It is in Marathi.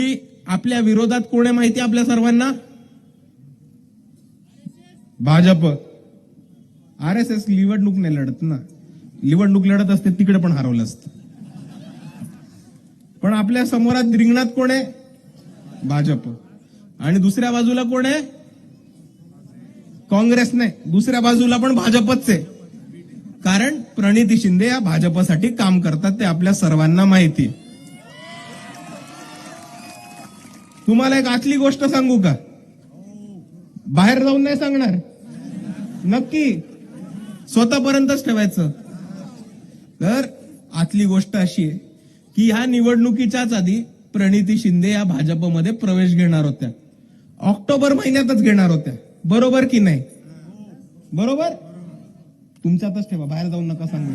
की आपल्या विरोधात कोण आहे माहिती आपल्या सर्वांना? भाजप. RSS निवडणूक नाही लढत ना, निवडणूक लढत असते तिकडे पण हरवलं असतं. पण आपल्या समोरात रिंगणात कोण आहे? भाजप. आणि दुसऱ्या बाजूला कोण आहे? काँग्रेस नाही, दुसऱ्या बाजूला पण भाजपच आहे. कारण प्रणिती शिंदे या भाजपसाठी काम करतात ते आपल्या सर्वांना माहिती. तुम्हाला एक आतली गोष्ट सांगू का? बाहेर जाऊन नाही सांगणार, नक्की स्वतःपर्यंतच ठेवायचं. तर आतली गोष्ट अशी आहे की ह्या निवडणुकीच्याच आधी प्रणिती शिंदे या भाजपमध्ये प्रवेश घेणार होत्या. ऑक्टोबर महिन्यातच घेणार होत्या. बरोबर की नाही? बरोबर. तुमच्यातच ठेवा, बाहेर जाऊन नका सांगू.